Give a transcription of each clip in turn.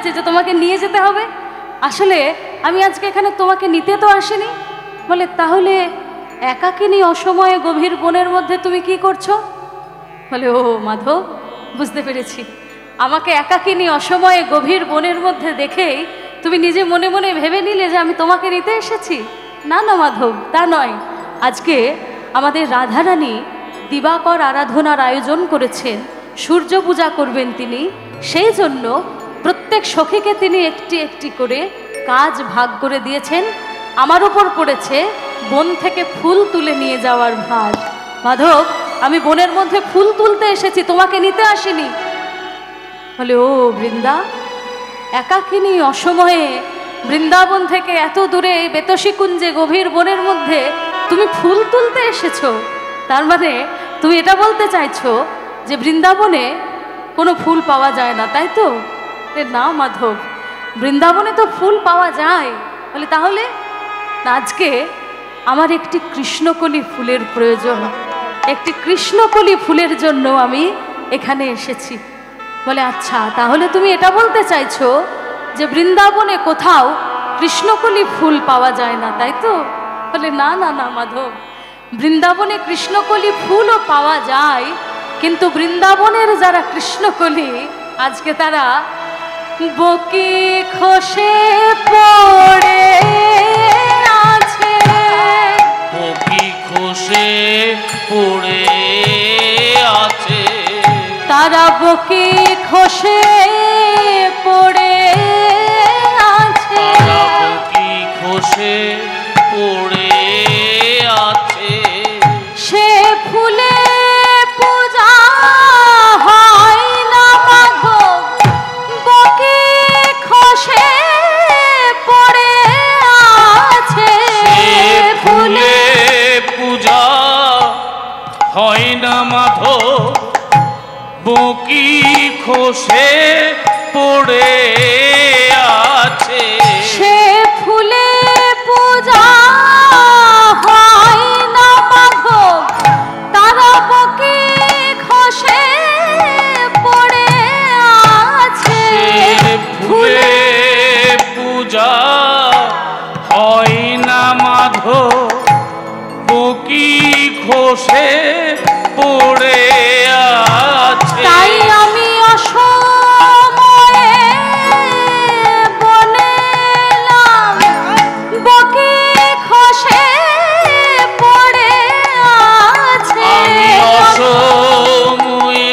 যে তোমাকে নিয়ে যেতে হবে। আসলে আমি আজকে এখানে তোমাকে নিতে তো আসিনি। বলে তাহলে একাকিনী অসময়ে গভীর বনের মধ্যে তুমি কি করছো? বলে ও মাধব, বুঝতে পেরেছি, আমাকে একাকিনী অসময়ে গভীর বনের মধ্যে দেখেই তুমি নিজে মনে মনে ভেবে নিলে যে আমি তোমাকে নিতে এসেছি। না না মাধব, তা নয়। আজকে আমাদের রাধারানী দিবাকর আরাধনার আয়োজন করেছেন, সূর্য পূজা করবেন তিনি। সেই জন্য প্রত্যেক সখীকে তিনি একটি একটি করে কাজ ভাগ করে দিয়েছেন। আমার উপর পড়েছে বন থেকে ফুল তুলে নিয়ে যাওয়ার ভার। মাধব, আমি বনের মধ্যে ফুল তুলতে এসেছি, তোমাকে নিতে আসিনি। বলে ও বৃন্দা, একাকিনী অসময়ে বৃন্দাবন থেকে এত দূরে বেতসীকুঞ্জে গভীর বনের মধ্যে তুমি ফুল তুলতে এসেছো? তার মানে তুমি এটা বলতে চাইছো যে বৃন্দাবনে কোনো ফুল পাওয়া যায় না, তাই তো? না মাধব, বৃন্দাবনে তো ফুল পাওয়া যায়। বলে তাহলে? আজকে আমার একটি কৃষ্ণকলি ফুলের প্রয়োজন, একটি কৃষ্ণকলি ফুলের জন্য আমি এখানে এসেছি। বলে আচ্ছা, তাহলে তুমি এটা বলতে চাইছো যে বৃন্দাবনে কোথাও কৃষ্ণকলি ফুল পাওয়া যায় না, তাই তো? বলে না না না মাধব, বৃন্দাবনে কৃষ্ণকলি ফুলও পাওয়া যায়, কিন্তু বৃন্দাবনের যারা কৃষ্ণকলি আজকে তারা বকি খসে পড়ে আছে। বকি খসে পড়ে আছে, তারা বকি খসে পড়ে আছে। তারা বকি খসে পড়ে আছে। সে ফুলে পূজা হয় না মাধব, বকি খসে পড়ে আছে। সে ফুলে পূজা হয় না মাধব, বকি খসে পড়ে আছে। সে ফুলে পূজা হয় না মাধব, তারা বকি খসে পড়ে আছে। সে ফুলে পূজা হয় না মাধব, বকি খসে পড়ে আছে। তাই আমি অসময়ে বনে এলাম, বকি খসে পড়ে আছে। আমি অসময়ে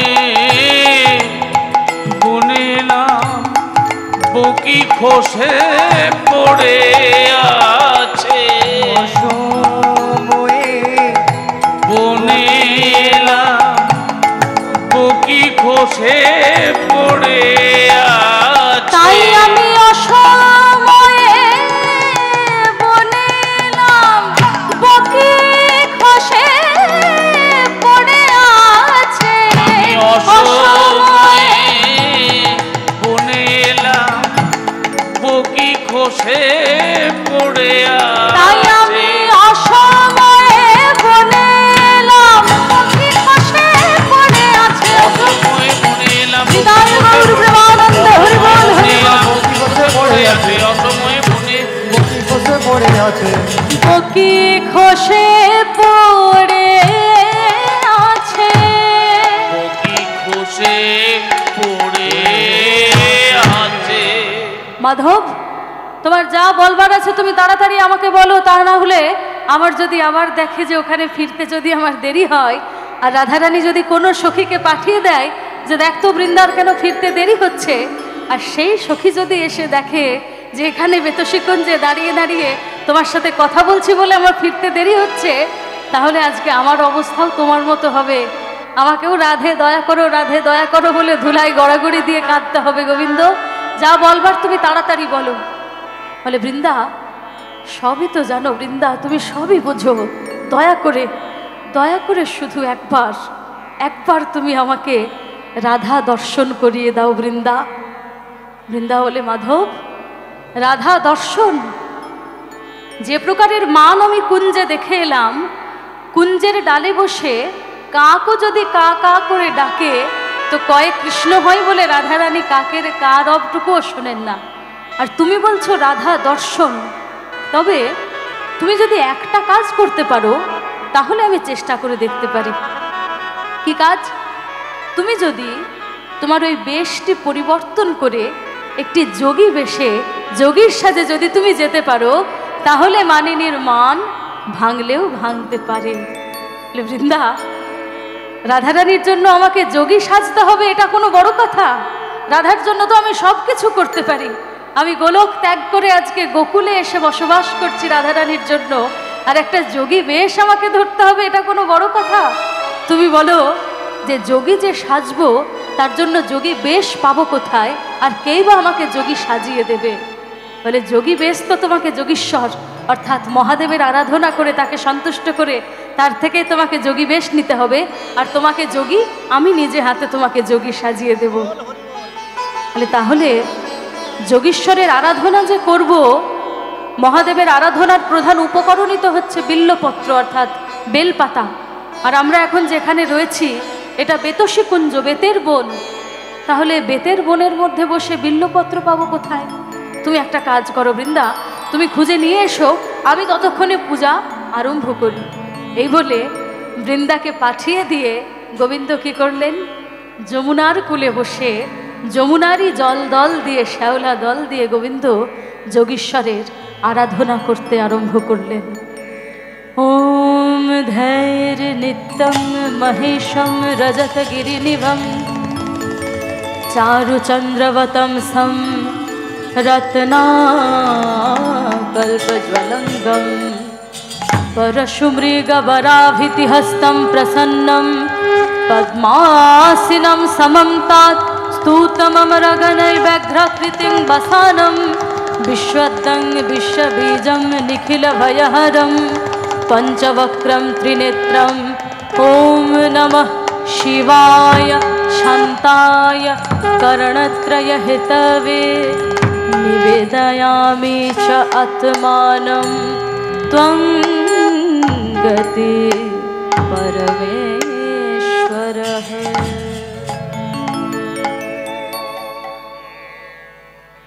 বনেলাম, বকি খসে পড়ে আছে। বনেলাম, বকি খসে পড়ে আছে। তাই আমি অসময়ে বনে এলাম, বকি খসে পড়ে আছে। আমি অসময়ে বনেলাম, বকি খসে পড়ে তাই আছে। আমি অসময়ে বনে এলাম, বকি খসে পড়ে আছে। অসময়ে বনেলাম, হৃদয় গৌর প্রেমানন্দ হরি বল হরি বল। বকি খসে পড়ে আছে। অসময়ে বনে বকি খসে পড়ে আছে। বকি খসে পড়ে আছে। বকি খসে পড়ে আছে। মাধব, তোমার যা বলবার আছে তুমি তাড়াতাড়ি আমাকে বলো, তা না হলে আমার যদি আবার দেখে যে ওখানে ফিরতে যদি আমার দেরি হয়, আর রাধারানী যদি কোনো সখীকে পাঠিয়ে দেয় যে দেখ তো বৃন্দার কেন ফিরতে দেরি হচ্ছে, আর সেই সখী যদি এসে দেখে যে এখানে বেতসীকুঞ্জে দাঁড়িয়ে দাঁড়িয়ে তোমার সাথে কথা বলছি বলে আমার ফিরতে দেরি হচ্ছে, তাহলে আজকে আমার অবস্থাও তোমার মতো হবে। আমাকেও রাধে দয়া করো, রাধে দয়া করো বলে ধুলাই গড়াগড়ি দিয়ে কাঁদতে হবে। গোবিন্দ, যা বলবার তুমি তাড়াতাড়ি বলো। বলে বৃন্দা, সবই তো জানো বৃন্দা, তুমি সবই বোঝো, দয়া করে শুধু একবার তুমি আমাকে রাধা দর্শন করিয়ে দাও বৃন্দা। বৃন্দা বলে মাধব, রাধা দর্শন? যে প্রকারের মান আমি কুঞ্জে দেখে এলাম, কুঞ্জের ডালে বসে কাকও যদি কা কা করে ডাকে তো কয়ে কৃষ্ণ হয় বলে রাধারানী কাকের কা রবটুকুও শোনেন না। আর তুমি বলছো রাধা দর্শন। তবে তুমি যদি একটা কাজ করতে পারো তাহলে আমি চেষ্টা করে দেখতে পারি। কি কাজ? তুমি যদি তোমার ওই বেশটি পরিবর্তন করে একটি যোগী বেশে যোগীর সাথে যদি তুমি যেতে পারো তাহলে মানিনীর মান ভাঙলেও ভাঙতে পারে। বৃন্দা, রাধারানীর জন্য আমাকে যোগী সাজতে হবে এটা কোনো বড় কথা? রাধার জন্য তো আমি সব কিছু করতে পারি। আমি গোলক ত্যাগ করে আজকে গোকুলে এসে বসবাস করছি রাধারানীর জন্য, আর একটা যোগী বেশ আমাকে ধরতে হবে এটা কোনো বড় কথা? তুমি বলো যে যোগী যে সাজবো তার জন্য যোগী বেশ পাবো কোথায়, আর কেই বা আমাকে যোগী সাজিয়ে দেবে? বলে যোগী বেশ তো তোমাকে যোগীশ্বর অর্থাৎ মহাদেবের আরাধনা করে তাকে সন্তুষ্ট করে তার থেকে তোমাকে যোগী বেশ নিতে হবে, আর তোমাকে যোগী আমি নিজে হাতে তোমাকে যোগী সাজিয়ে দেব। বলে তাহলে যোগীশ্বরের আরাধনা যে করব, মহাদেবের আরাধনার প্রধান উপকরণই তো হচ্ছে বিল্লপত্র অর্থাৎ বেলপাতা। আর আমরা এখন যেখানে রয়েছি এটা বেতসী কুঞ্জ, বেতের বন। তাহলে বেতের বনের মধ্যে বসে বিল্লপত্র পাবো কোথায়? তুমি একটা কাজ করো বৃন্দা, তুমি খুঁজে নিয়ে এসো, আমি ততক্ষণে পূজা আরম্ভ করি। এই বলে বৃন্দাকে পাঠিয়ে দিয়ে গোবিন্দ কি করলেন? যমুনার কূলে বসে যমুনারই জল দল দিয়ে শ্যাওলা দল দিয়ে গোবিন্দ যোগীশ্বরের আরাধনা করতে আরম্ভ করলেন। ওম ধৈর নিত্যং মহেশং রজত গিরিনিভম চারুচন্দ্রবতম সম রত্নাকল্পজ্বলঙ্গম परशुमृगवराभितिहस्तं प्रसन्नं पद्मासिनं समं तात् स्तूतममरगणैर्व्यघ्राकृतिं वसानं विश्वदं विश्वबीजं निखिलभयहरं पञ्चवक्त्रं त्रिनेत्रं ॐ नमः शिवाय शान्ताय करणत्रयहितवे निवेदयामि च आत्मानं त्वं गति परमेश्वरः।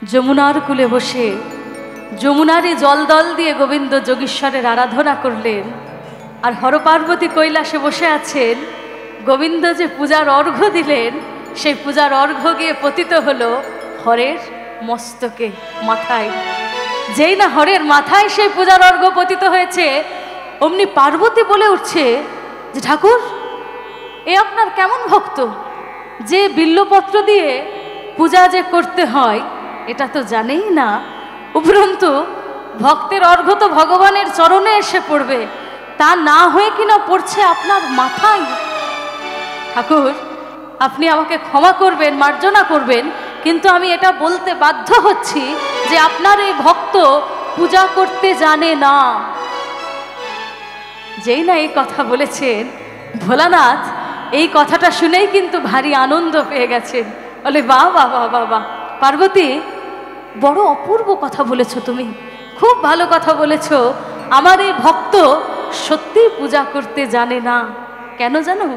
যমুনার কূলে বসে যমুনারই জলদল দিয়ে গোবিন্দ যোগীশ্বরের আরাধনা করলেন। আর হরপার্বতী কৈলাসে বসে আছেন। গোবিন্দ যে পূজার অর্ঘ্য দিলেন সেই পূজার অর্ঘ্য গিয়ে পতিত হলো হরের মস্তকে, মাথায়। যেই না হরের মাথায় সেই পূজার অর্ঘ্য পতিত হয়েছে, অমনি পার্বতী বলে উঠছে যে ঠাকুর, এ আপনার কেমন ভক্ত যে বিল্লপত্র দিয়ে পূজা যে করতে হয় এটা তো জানেই না, উপরন্তু ভক্তের অর্ঘ্য তো ভগবানের চরণে এসে পড়বে, তা না হয়ে কিনা পড়ছে আপনার মাথায়। ঠাকুর, আপনি আমাকে ক্ষমা করবেন, মার্জনা করবেন, কিন্তু আমি এটা বলতে বাধ্য হচ্ছি যে আপনার এই ভক্ত পূজা করতে জানে না। যেই না এই কথা বলেছেন, ভোলানাথ এই কথাটা শুনেই কিন্তু ভারী আনন্দ পেয়ে গেছেন। বলে বাহ বাহ বাহ বাহ বাহ, পার্বতী বড় অপূর্ব কথা বলেছো, তুমি খুব ভালো কথা বলেছো। আমার এই ভক্ত সত্যি পূজা করতে জানে না। কেন জানো?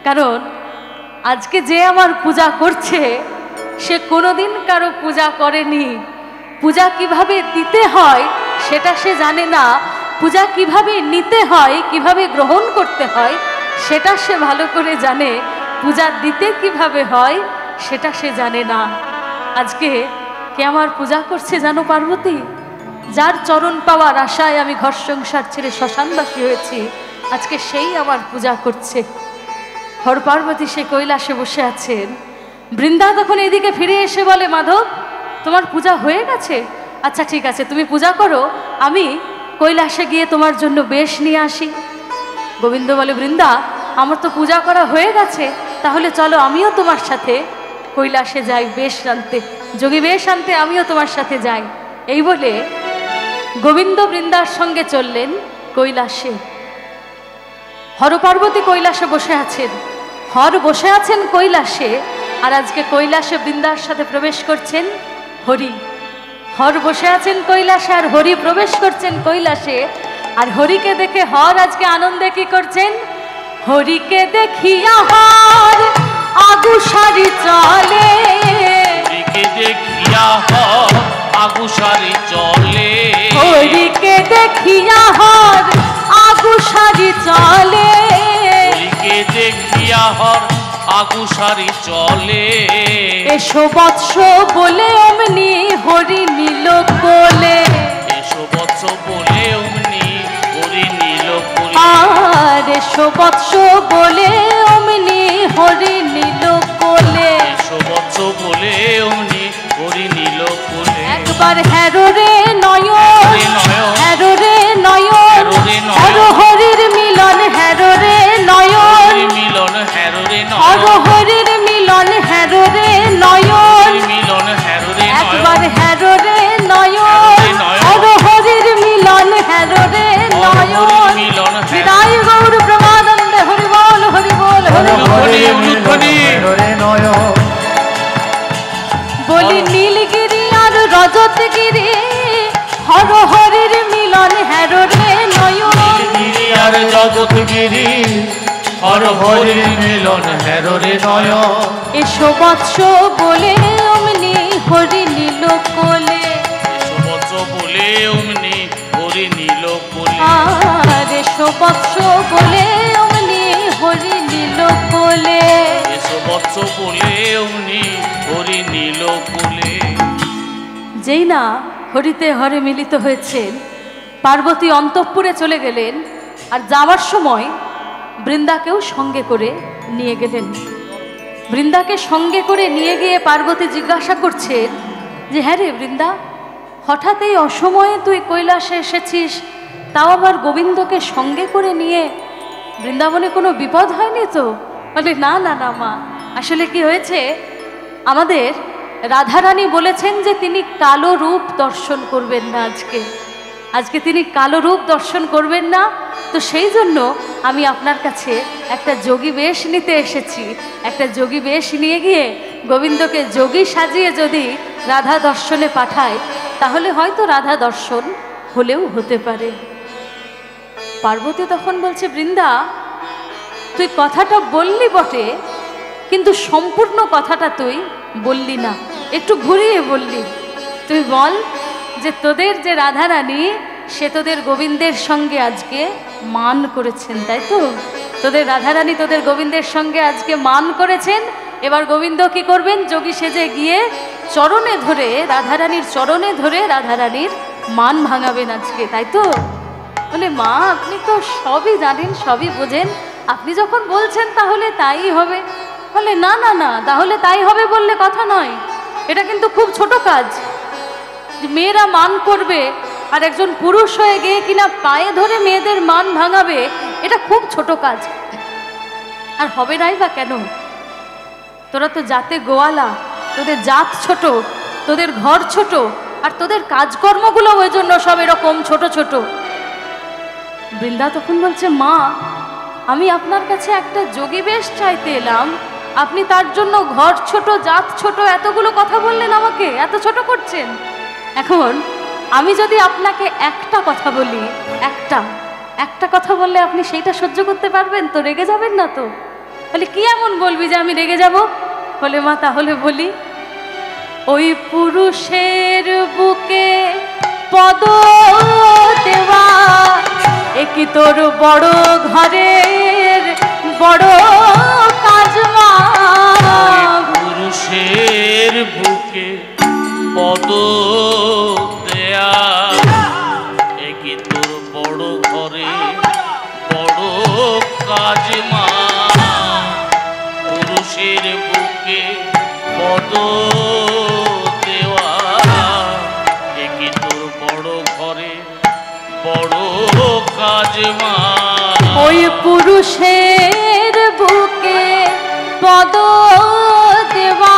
কারণ আজকে যে আমার পূজা করছে সে কোনোদিন কারো পূজা করেনি। পূজা কিভাবে দিতে হয় সেটা সে জানে না, পূজা কিভাবে নিতে হয়, কিভাবে গ্রহণ করতে হয় সেটা সে ভালো করে জানে, পূজা দিতে কিভাবে হয় সেটা সে জানে না। আজকে কে আমার পূজা করছে জানো পার্বতী? যার চরণ পাওয়ার আশায় আমি ঘর সংসার ছেড়ে শ্মশানবাসী হয়েছি, আজকে সেই আমার পূজা করছে। হর পার্বতী সে কৈলাসে বসে আছেন। বৃন্দা তখন এদিকে ফিরে এসে বলে, মাধব তোমার পূজা হয়ে গেছে? আচ্ছা ঠিক আছে, তুমি পূজা করো, আমি কৈলাসে গিয়ে তোমার জন্য বেশ নিয়ে আসি। গোবিন্দ বলে, বৃন্দা আমার তো পূজা করা হয়ে গেছে, তাহলে চলো আমিও তোমার সাথে কৈলাসে যাই বেশ আনতে, যোগী বেশ আনতে আমিও তোমার সাথে যাই। এই বলে গোবিন্দ বৃন্দার সঙ্গে চললেন কৈলাসে। হরপার্বতী কৈলাসে বসে আছেন, হর বসে আছেন কৈলাসে, আর আজকে কৈলাসে বৃন্দার সাথে প্রবেশ করছেন হরি। হর বসে আছেন কৈলাসে আর হরি প্রবেশ করছেন কৈলাসে। আর হরিকে দেখে হর আজকে আনন্দে কি করছেন? হরিকে দেখিয়া হর আগুসারি চলে, হরিকে দেখিয়া হর আগুসারি চলে, হরিকে দেখিয়া হর আগুসারি চলে, হরিকে দেখিয়া হর আগুসারি চলে। এসো বৎস বলে অমনি হরি নীল কোলে, এসো বৎস বলে অমনি হরি নীল কোলে, আর এসো বৎস বলে অমনি হরি নীল কোলে। এসো বৎস বলে অমনি হরি নীল কোলে। একবার হ্যারো রে নয়ন, রে নয়ন, হ্যারো রে নয়ন, হ্যারো রে নয়ন, হ্যারো হরির মিলন, হ্যারো রে নয়ন, হরি মিলন হ্যারো রে হ্যারো নয়ন, হরির মিলন, হ্যারো রে নয়ন। হরি মিলন হ্যারো রে একবার নয়ন, হ্যারো রে নয়ন, নয়ন, হ্যারো হরির মিলন, হ্যারো রে নয়ন। মিলন বিদায় গৌর প্রমানন্দে হরি বল হরি বল হরি বল। হরি অনুধ্বনি। রে নয় বলি নীলগিরি আর রজতগিরি, হর হরির মিলন, হ্যারো রে নয়ন। গিরি আর জগৎগিরি হর হরি মিলন হ্যারো রে নয়ন। এসো বৎস বলে অমনি হরি নীল কোলে, এসো বৎস বলে অমনি হরি নীল কোলে, আর এসো বৎস বলে অমনি হরি নীল কোলে। এসো বৎস বলে অমনি হরি নীল কোলে। যেই না হরিতে হরে মিলিত হয়েছেন, পার্বতী অন্তঃপুরে চলে গেলেন, আর যাওয়ার সময় বৃন্দাকেও সঙ্গে করে নিয়ে গেলেন। বৃন্দাকে সঙ্গে করে নিয়ে গিয়ে পার্বতী জিজ্ঞাসা করছেন যে হ্যাঁ রে বৃন্দা, হঠাৎ এই অসময়ে তুই কৈলাসে এসেছিস, তাও আবার গোবিন্দকে সঙ্গে করে নিয়ে, বৃন্দাবনে কোনো বিপদ হয়নি তো? বলে না না না মা, আসলে কি হয়েছে, আমাদের রাধারানী বলেছেন যে তিনি কালো রূপ দর্শন করবেন না আজকে তিনি কালো রূপ দর্শন করবেন না, তো সেই জন্য আমি আপনার কাছে একটা যোগী বেশ নিতে এসেছি। একটা যোগী বেশ নিয়ে গিয়ে গোবিন্দকে যোগী সাজিয়ে যদি রাধা দর্শনে পাঠায়, তাহলে হয়তো রাধা দর্শন হলেও হতে পারে। পার্বতী তখন বলছে বৃন্দা, তুই কথাটা বললি বটে, কিন্তু সম্পূর্ণ কথাটা তুই বললি না, একটু ঘুরিয়ে বললি। তুই বল যে তোদের যে রাধারানী, সে তোদের গোবিন্দের সঙ্গে আজকে মান করেছেন, তাই তো? তোদের রাধারানী তোদের গোবিন্দের সঙ্গে আজকে মান করেছেন। এবার গোবিন্দ কি করবেন? যোগী সেজে গিয়ে চরণে ধরে, রাধারানীর চরণে ধরে রাধারানীর মান ভাঙাবেন আজকে, তাই তো? বলে মা, আপনি তো সবই জানেন, সবই বোঝেন, আপনি যখন বলছেন তাহলে তাই হবে। বলে না না না, তাহলে তাই হবে বললে কথা নয়, এটা কিন্তু খুব ছোট কাজ। মেয়েরা মান করবে আর একজন পুরুষ হয়ে গিয়ে কিনা পায়ে ধরে মেয়েদের মান ভাঙাবে, এটা খুব ছোট কাজ। আর হবে নাই বা কেন? তোরা তো জাতে গোয়ালা, তোদের জাত ছোট, তোদের ঘর ছোট, আর তোদের কাজকর্মগুলো ওই জন্য সব এরকম ছোট ছোট। বৃন্দা তখন বলছে মা, আমি আপনার কাছে একটা যোগী বেশ চাইতে এলাম, আপনি তার জন্য ঘর ছোট, জাত ছোট, এতগুলো কথা বললেন, আমাকে এত ছোট করছেন। এখন আমি যদি আপনাকে একটা কথা বলি, একটা কথা বললে আপনি সেইটা সহ্য করতে পারবেন তো? রেগে যাবেন না তো? বলে কি এমন বলবি যে আমি রেগে যাব? বলে মা তাহলে বলি, ওই পুরুষের বুকে পদ দেওয়া, এ কি তোর বড় ঘরের বড় কাজ মা? পুরুষের বুকে পদ দেয়া, এ কি তোর বড় ঘরে বড় কাজ মা? পুরুষের বুকে পদ দেওয়া, এ কি তোর বড় ঘরে বড় কাজ মা? ওই পুরুষের বুকে পদ দেওয়া,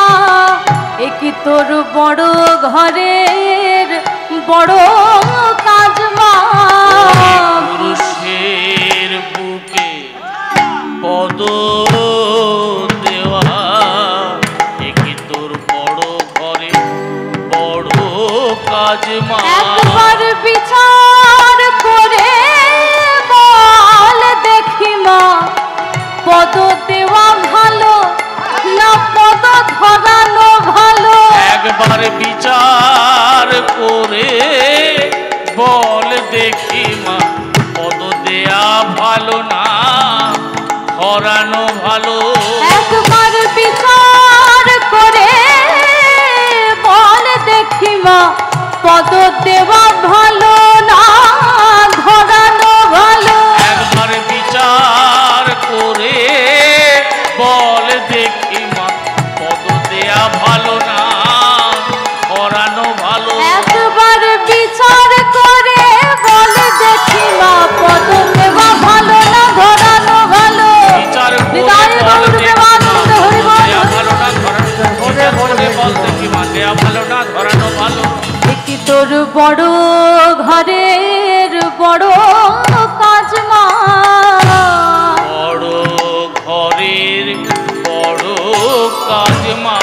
এ কি তোর বড় ঘরের বড় কাজ মা? পুরুষের বুকে পদ দেওয়া, এ কি তোর বড় ঘরে বড় কাজ মা? একবার বিচার করে বল দেখি মা, পদ দেওয়া ভালো একবার বিচার করে বল দেখি মা, পদ দেয়া ভালো না ধরানো ভালো। একবার বিচার করে বল দেখি মা, পদ দেওয়া ভালো না ধরানো ভালো। একবার বিচার করে বল দেখি মা, পদ দেয়া ভালো না ধরানো ভালো। একবার বিচার করে বল দেখি মা, পদ দেওয়া ভালো না ধরানো ভালো। বিচার করে হৃদয় বল গৌর দেখি দেবানন্দ মা, হরি বল। দেয়া ভালো না ধরানো, বিচার করে বল দেখি মা, দেয়া ভালো না ধরানো ভালো। কি তোর বড় ঘরের বড় কাজ মা, বড় ঘরের বড় কাজ মা।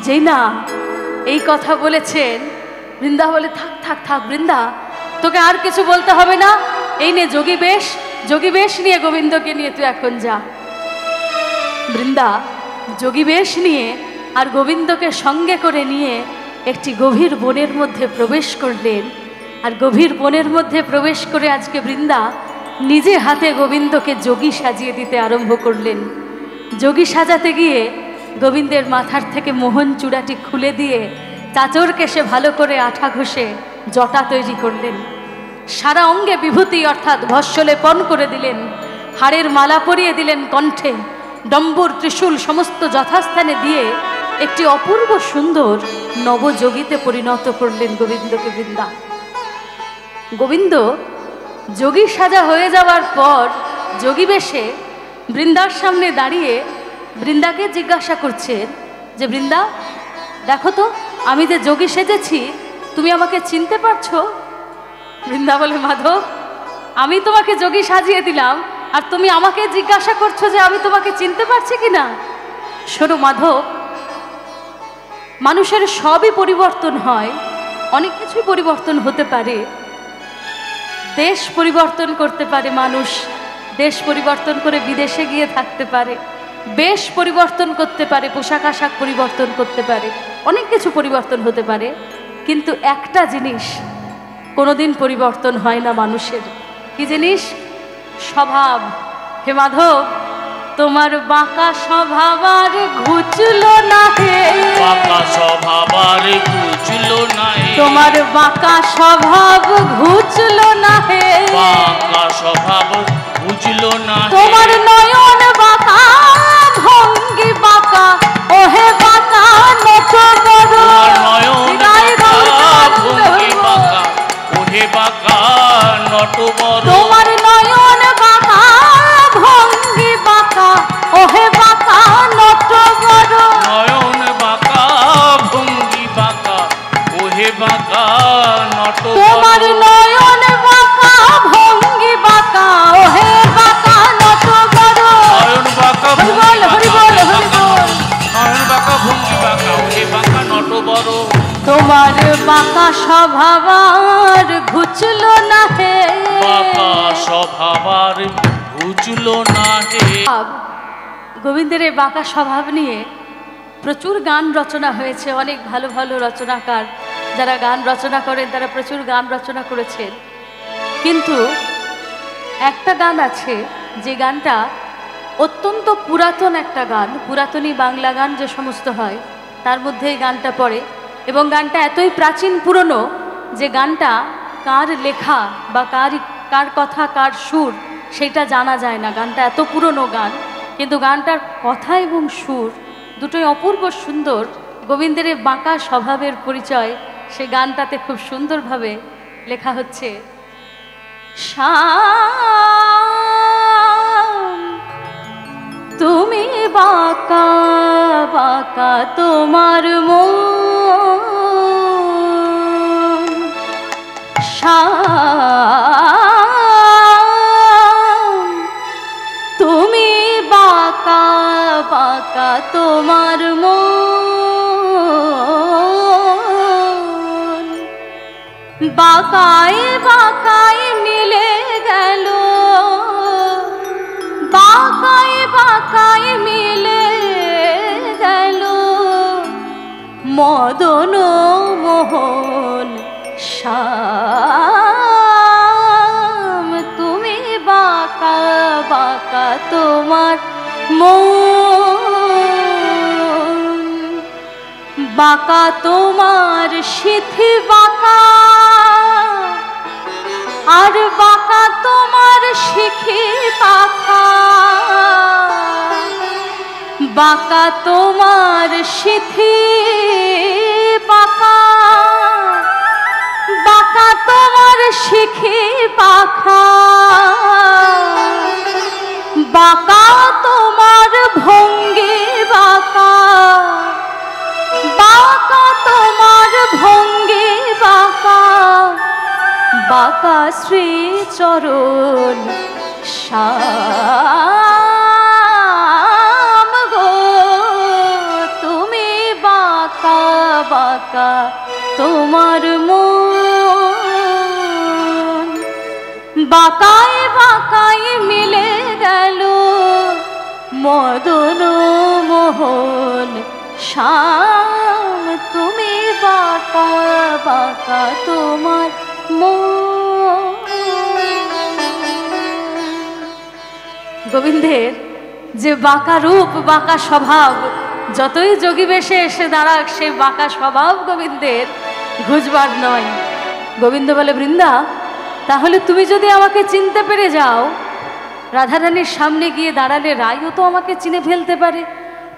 যে না এই কথা বলেছেন, বৃন্দা বলে থাক থাক থাক বৃন্দা, তোকে আর কিছু বলতে হবে না। এই নে যোগী বেশ, যোগী বেশ নিয়ে গোবিন্দকে নিয়ে তুই এখন যা। বৃন্দা যোগী বেশ নিয়ে আর গোবিন্দকে সঙ্গে করে নিয়ে একটি গভীর বনের মধ্যে প্রবেশ করলেন। আর গভীর বনের মধ্যে প্রবেশ করে আজকে বৃন্দা নিজে হাতে গোবিন্দকে যোগী সাজিয়ে দিতে আরম্ভ করলেন। যোগী সাজাতে গিয়ে গোবিন্দের মাথার থেকে মোহন চূড়াটি খুলে দিয়ে চাচর কেশে ভালো করে আঠা ঘষে জটা তৈরি করলেন। সারা অঙ্গে বিভূতি অর্থাৎ ভস্য লেপন করে দিলেন, হাড়ের মালা পরিয়ে দিলেন কণ্ঠে, ডম্বুর ত্রিশূল সমস্ত যথাস্থানে দিয়ে একটি অপূর্ব সুন্দর নবযোগীতে পরিণত করলেন গোবিন্দকে বৃন্দা। গোবিন্দ যোগী সাজা হয়ে যাওয়ার পর যোগী বেশে বৃন্দার সামনে দাঁড়িয়ে বৃন্দাকে জিজ্ঞাসা করছেন যে বৃন্দা দেখো তো আমি যে যোগী সেজেছি তুমি আমাকে চিনতে পারছো? বৃন্দা বলে মাধব আমি তোমাকে যোগী সাজিয়ে দিলাম আর তুমি আমাকে জিজ্ঞাসা করছো যে আমি তোমাকে চিনতে পারছি কিনা। শোনো মাধব, মানুষের সবই পরিবর্তন হয়, অনেক কিছুই পরিবর্তন হতে পারে। দেশ পরিবর্তন করতে পারে মানুষ, দেশ পরিবর্তন করে বিদেশে গিয়ে থাকতে পারে, বেশ পরিবর্তন করতে পারে, পোশাক আশাক পরিবর্তন করতে পারে, অনেক কিছু পরিবর্তন হতে পারে। কিন্তু একটা জিনিস কোনোদিন পরিবর্তন হয় না মানুষের। কি জিনিস? স্বভাব। হে মাধব, তোমার বাঁকা স্বভাব আর ঘুচলো না হে, বাঁকা স্বভাব আর ঘুচলো না হে, তোমার বাঁকা স্বভাব ঘুচলো না হে, বাঁকা স্বভাব ঘুচলো না হে, তোমার নয়ন বাঁকা ভঙ্গি বাঁকা ওহে বাঁকা নট বড়, তোমার নয়ন বাঁকা ভঙ্গি বাঁকা ওহে বাঁকা নট বড়, তোমার নয়ন বাঁকা ভঙ্গি বাঁকা ওহে বাঁকা নট বড়, নয়ন বাঁকা ভঙ্গি বাঁকা ওহে বাঁকা নট তোমার বড়, নয়ন বাঁকা ভঙ্গি বাঁকা ওহে বাঁকা নট বড়। নয়ন বাঁকা হরি ভঙ্গি বল, হরি বাঁকা বল, ওহে হরি বাঁকা বল। নয়ন বাঁকা ভঙ্গি বাঁকা ওহে বাঁকা নট বড়, তোমার বাঁকা স্বভাব আর ঘুচলো না হে, বাঁকা স্বভাব আর ঘুচলো না হে। গোবিন্দের এই বাঁকা স্বভাব নিয়ে প্রচুর গান রচনা হয়েছে। অনেক ভালো ভালো রচনাকার যারা গান রচনা করেন তারা প্রচুর গান রচনা করেছেন। কিন্তু একটা গান আছে যে গানটা অত্যন্ত পুরাতন একটা গান, পুরাতনী বাংলা গান যে সমস্ত হয় তার মধ্যে এই গানটা পড়ে। এবং গানটা এতই প্রাচীন পুরনো যে গানটা কার লেখা বা কার কথা কার সুর সেটা জানা যায় না। গানটা এত পুরনো গান, কিন্তু গানটার কথা এবং সুর দুটোই অপূর্ব সুন্দর। গোবিন্দের এই বাঁকা স্বভাবের পরিচয় সে গানটাতে খুব সুন্দরভাবে লেখা হচ্ছে। শ্যাম তুমি বাঁকা বাঁকা তোমার মন, শ্যাম তুমি বাঁকা বাঁকা তোমার মন, বাঁকায় বাঁকায় মিলে গেল, বাঁকায় বাঁকায় মিলে গেল মদন মোহন শ্যাম তুমি বাঁকা বাঁকা তোমার মন, বাঁকা তোমার সিথি বাঁকা আর বাঁকা তোমার শিখি পাখা, বাঁকা তোমার সিথি বাঁকা, বাঁকা তোমার শিখি পাখা, বাঁকা তোমার ভঙ্গি বাঁকা, বাঁকা তোমার ভঙ্গি বাঁকা, বাঁকা শ্রীচরণ শ্যাম গো তুমি বাঁকা বাঁকা তোমার মন, বাঁকায় বাঁকায় মিলে গেল মদন মোহন শ্যাম তুমি বাঁকা বাঁকা তোমার মন। গোবিন্দের যে বাঁকা রূপ বাঁকা স্বভাব, যতই যোগী বেশে এসে দাঁড়াক সে বাঁকা স্বভাব গোবিন্দের ঘুচবার নয়। গোবিন্দ বলে, বৃন্দা তাহলে তুমি যদি আমাকে চিনতে পেরে যাও, রাধারানীর সামনে গিয়ে দাঁড়ালে রায়ও তো আমাকে চিনে ফেলতে পারে,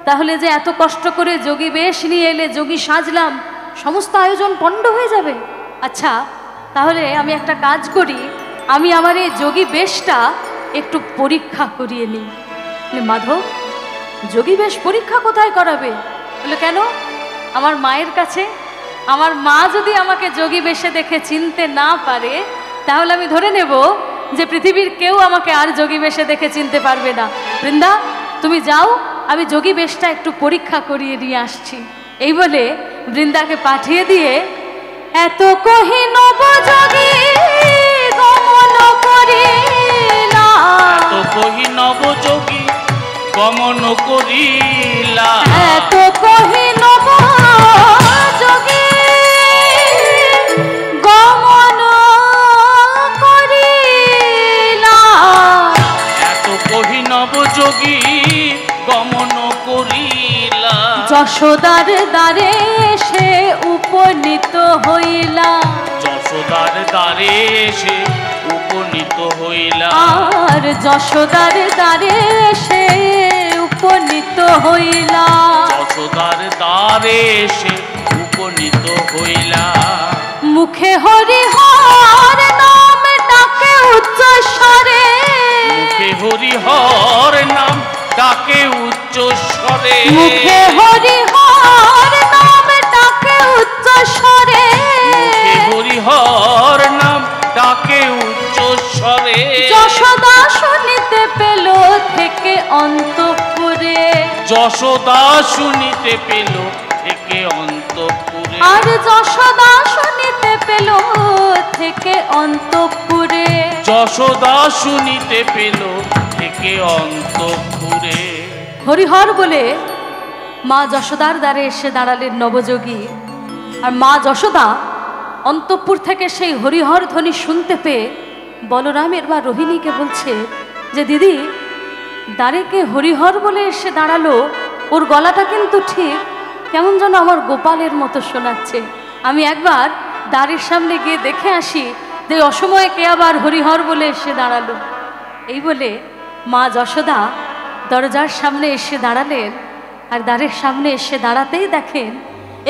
তাহলে যে এত কষ্ট করে যোগী বেশ নিয়ে এলে, যোগী সাজলাম, সমস্ত আয়োজন পণ্ড হয়ে যাবে। আচ্ছা তাহলে আমি একটা কাজ করি, আমি আমার এই যোগী বেশটা একটু পরীক্ষা করিয়ে নিই। মাধব, যোগী বেশ পরীক্ষা কোথায় করাবে? বলে, কেন? আমার মায়ের কাছে। আমার মা যদি আমাকে যোগী বেশে দেখে চিনতে না পারে, তাহলে আমি ধরে নেব যে পৃথিবীর কেউ আমাকে আর যোগী বেশে দেখে চিনতে পারবে না। বৃন্দা তুমি যাও, আমি যোগী বেশটা একটু পরীক্ষা করিয়ে নিয়ে আসছি। এই বলে বৃন্দাকে পাঠিয়ে দিয়ে এত কহি নবযোগী গমন করিলা, এত কহি নবযোগী গমন করিলা, এত কহি নবযোগী গমন করিলা, এত কহি নবযোগী গমন করিলা, যশোদার দ্বারে সে উপনীত হইলা, যশোদার দ্বারে সে উপনীত হইলা, আর যশোদার দ্বারে সে উপনীত হইলা, যশোদার দ্বারে সে উপনীত হইলা, মুখে হরি হর নাম ডাকে উচ্চ স্বরে, মুখে হরিহর নাম ডাকে উচ্চ স্বরে, মুখে হরি হর নাম ডাকে উচ্চ স্বরে, মুখে হরিহর নাম ডাকে উচ্চ স্বরে, যশোদা শুনিতে পেল থেকে অন্তঃপুরে, যশোদা শুনিতে পেল থেকে অন্তঃপুরে, আর যশোদা শুনিতে পেল থেকে অন্তঃপুরে, যশোদা শুনিতে পেল থেকে অন্তঃপুরে। হরিহর বলে মা যশোদার দ্বারে এসে দাঁড়ালেন নবযোগী। আর মা যশোদা অন্তঃপুর থেকে সেই হরিহর ধ্বনি শুনতে পেয়ে বলরামের বা রোহিণীকে বলছে যে দিদি, দ্বারে কে হরিহর বলে এসে দাঁড়ালো, ওর গলাটা কিন্তু ঠিক কেমন যেন আমার গোপালের মতো শোনাচ্ছে, আমি একবার দ্বারের সামনে গিয়ে দেখে আসি যে অসময়ে কে আবার হরিহর বলে এসে দাঁড়ালো। এই বলে মা যশোদা দরজার সামনে এসে দাঁড়ালেন। আর দ্বারের সামনে এসে দাঁড়াতেই দেখেন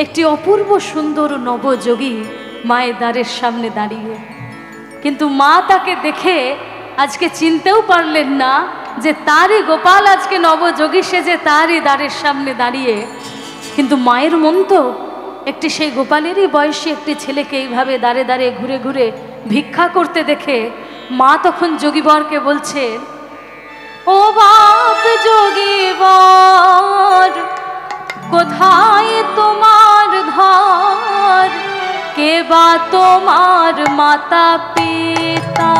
একটি অপূর্ব সুন্দর নবযোগী মায়ের দ্বারের সামনে দাঁড়িয়ে। কিন্তু মা তাকে দেখে আজকে চিনতেও পারলেন না যে তারই গোপাল আজকে নবযোগী সেজে তারই দ্বারের সামনে দাঁড়িয়ে। কিন্তু মায়ের মন তো একটি সেই গোপালেরই বয়সী একটি ছেলেকে এইভাবে দাঁড়ে দাঁড়িয়ে ঘুরে ঘুরে ভিক্ষা করতে দেখে মা তখন যোগীবরকে বলছে, ও বাপ যোগীবর, কোথায় তোমার ঘর, কে বা তোমার মাতা পিতা?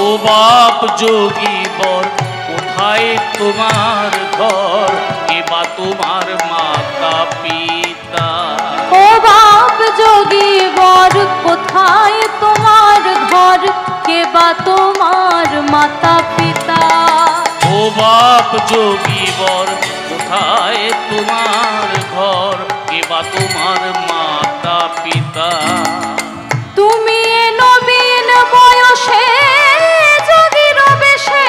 ও বাপ যোগীবর, কোথায় তোমার ঘর, কে বা তোমার মাতা পিতা? কোথায় তোমার ঘর, কে বা তোমার মাতা পিতা? ও বাপ যোগীবর, কোথায় তোমার ঘর, কে বা তোমার মাতা পিতা? তুমি এ নবীন বয়সে যোগীর বেশে,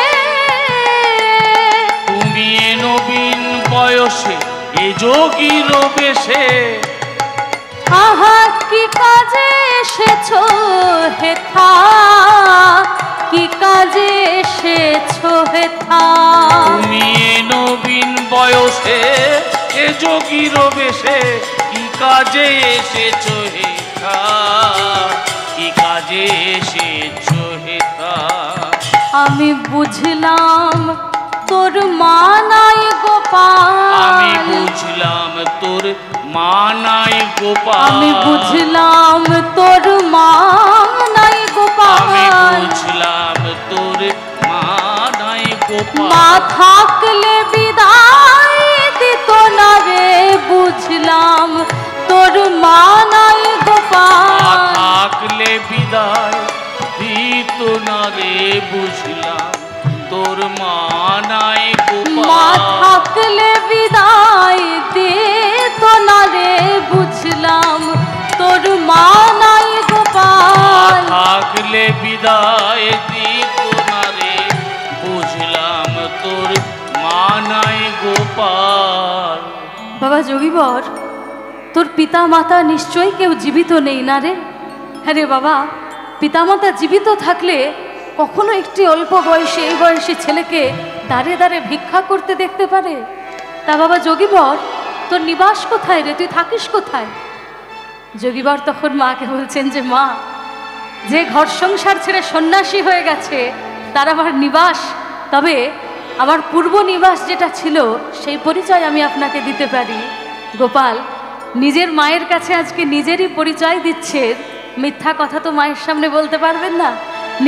তুমি এ নবীন বয়সে এ যোগীর বেশে, আহা কি কাজে এসেছো হেথা, কি কাজে এসেছো হেথা? তুমি এ নবীন বয়সে এ যোগীর বেশে, কি কাজে এসেছো হেথা, কি কাজে এসেছো হেথা? আমি বুঝলাম তোর মা নাই গোপাল, আমি বুঝলাম তোর মা নাই গোপাল, আমি বুঝলাম তোর মা নাই গোপাল, আমি বুঝলাম তোর মা নাই গোপাল। মা থাকলে বিদায় দিত না রে, বুঝলাম তোর মা নাই গোপাল। থাকলে বিদায় দিত না রে, বুঝলাম তোর মা নাই মা গোপাল। থাকলে বিদায় দিত না রে, বুঝলাম তোর মা নাই গোপাল। থাকলে বিদায় দিত না রে, বুঝলাম তোর মা নাই গোপাল। বাবা যোগীবর, তোর পিতা মাতা নিশ্চয়ই কেউ জীবিত নেই না রে? হ্যাঁ রে বাবা, পিতামাতা জীবিত থাকলে কখনো একটি অল্প বয়সে এই বয়সী ছেলেকে দাঁড়ে দাঁড়ে ভিক্ষা করতে দেখতে পারে? তা বাবা যোগীবর, তোর নিবাস কোথায় রে, তুই থাকিস কোথায়? যোগীবর তখন মাকে বলছেন যে মা, যে ঘর সংসার ছেড়ে সন্ন্যাসী হয়ে গেছে তার আমার নিবাস, তবে আমার পূর্ব নিবাস যেটা ছিল সেই পরিচয় আমি আপনাকে দিতে পারি। গোপাল নিজের মায়ের কাছে আজকে নিজেরই পরিচয় দিচ্ছেন, মিথ্যা কথা তো মায়ের সামনে বলতে পারবেন না।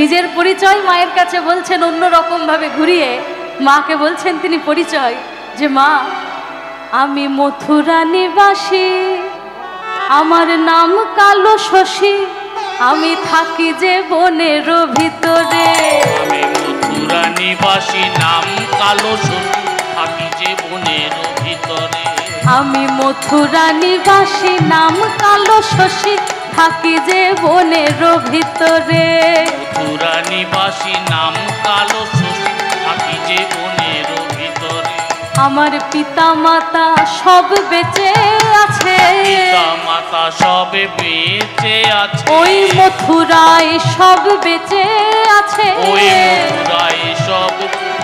নিজের পরিচয় মায়ের কাছে বলছেন অন্য রকমভাবে ঘুরিয়ে, মাকে বলছেন তিনি পরিচয় যে মা, আমি মথুরা নিবাসী, আমার নাম কালো শশী, আমি থাকি যে বনের ভিতরে। আমি মথুরা নিবাসী, নাম কালো শশী, থাকি যে বনের ভিতরে। আমি মথুরা নিবাসী, নাম কালো শশী, থাকি যে বনের ভিতরে। মথুরা নিবাসী, নাম কালো শশী, থাকি যে বনের ভিতরে। আমার পিতা মাতা সব বেঁচে আছে, পিতা মাতা সব বেঁচে আছে, ওই মথুরায় সব বেঁচে আছে, ওই মথুরায় সব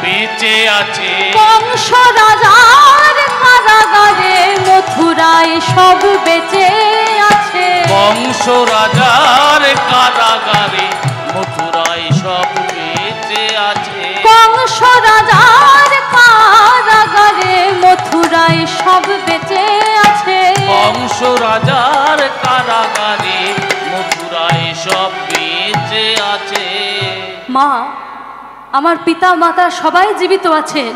বেঁচে আছে। কংস রাজার কারাগারে মথুরায় সব বেঁচে আছে, বংশ রাজার কারাগারে মথুরায় সব বেঁচে আছে। কংস রাজার কারাগারে মথুরায় সব বেঁচে আছে, বংশ রাজার কারাগারে মথুরায় সব বেঁচে আছে। মা, আমার পিতা মাতা সবাই জীবিত আছেন,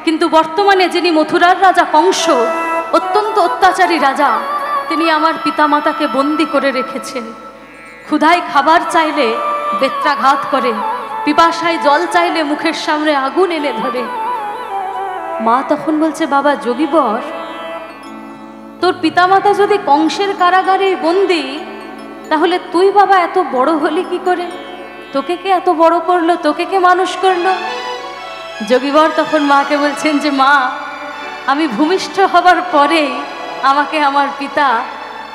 কিন্তু বর্তমানে যিনি মথুরার রাজা কংস, অত্যন্ত অত্যাচারী রাজা, তিনি আমার পিতা মাতাকে বন্দি করে রেখেছেন। ক্ষুধায় খাবার চাইলে বেত্রাঘাত করে, পিপাসায় জল চাইলে মুখের সামনে আগুন এনে ধরে। মা তখন বলছে বাবা যোগীবর, তোর পিতামাতা যদি কংসের কারাগারে বন্দি, তাহলে তুই বাবা এত বড় হলি কি করে? তোকে কে এত বড় করলো, তোকে কে মানুষ করলো? যোগীবর তখন মাকে বলছেন যে মা, আমি ভূমিষ্ঠ হবার পরেই আমাকে আমার পিতা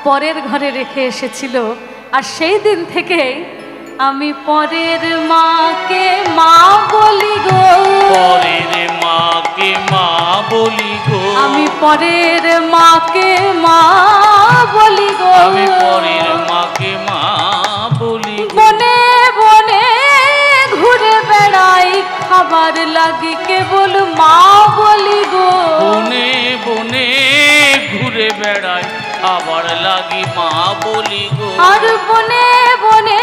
পরের ঘরে রেখে এসেছিল, আর সেই দিন থেকেই আমি পরের মাকে মা বলি গো। পরের মাকে মা বলি গো, আমি পরের মাকে মা বলি গো। আমি পরের মাকে মা বলি গো। বনে বনে ঘুরে বেড়াই, খাবার লাগি কেবল মা বলি গো। বনে বনে ঘুরে বেড়াই, আবার লাগি মা বলি গো। আর বনে বনে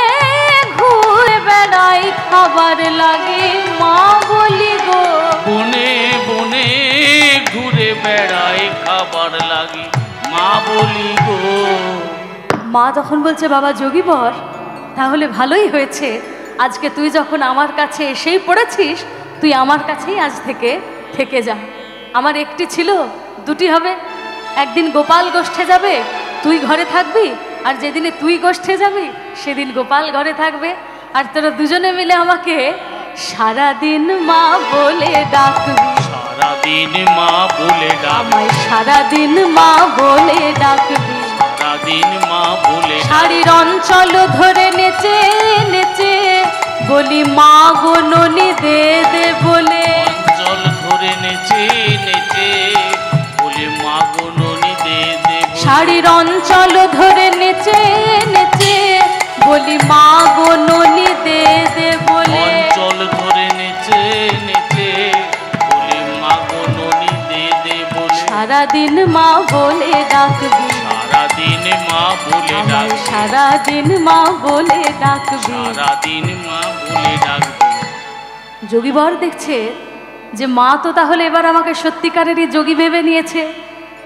ঘুরে বেড়াই, খাবার লাগে মা বলি গো। বনে বনে ঘুরে বেড়াই, খাবার লাগি মা বলি গো। মা তখন বলছে, বাবা যোগীবর, তাহলে ভালোই হয়েছে, আজকে তুই যখন আমার কাছে এসেই পড়েছিস, তুই আমার কাছেই আজ থেকে থেকে যা। আমার একটি ছিল, দুটি হবে। একদিন গোপাল গোষ্ঠে যাবে, তুই ঘরে থাকবি, আর যেদিনে তুই গোষ্ঠে যাবি সেদিন গোপাল ঘরে থাকবে, আর তোরা দুজনে মিলে আমাকে সারাদিন মা বলে ডাকবি। সারাদিন মা বলে ডাকবি, আমায় সারাদিন মা বলে ডাকবি। সারাদিন মা বলে শাড়ির অঞ্চল ধরে নেচে নেচে বলি, মা গো ননি দে দে বলে। অঞ্চল ধরে নেচে নেচে বলে, মা গো ননি দে দে বলে। শাড়ির অঞ্চল ধরে নেচে নেচে বলি, মা গো ননি দে দে বলে। অঞ্চল ধরে নেচে নেচে বলে, মা গো ননি দে দে বলে। সারাদিন মা বলে ডাকবি, সারাদিন মা বলে আমায় ডাকবি, সারাদিন মা বলে ডাকবি। সারাদিন মা বলে ডাকবি। যোগীবর দেখছে যে মা তো তাহলে এবার আমাকে সত্যিকারেরই যোগী ভেবে নিয়েছে।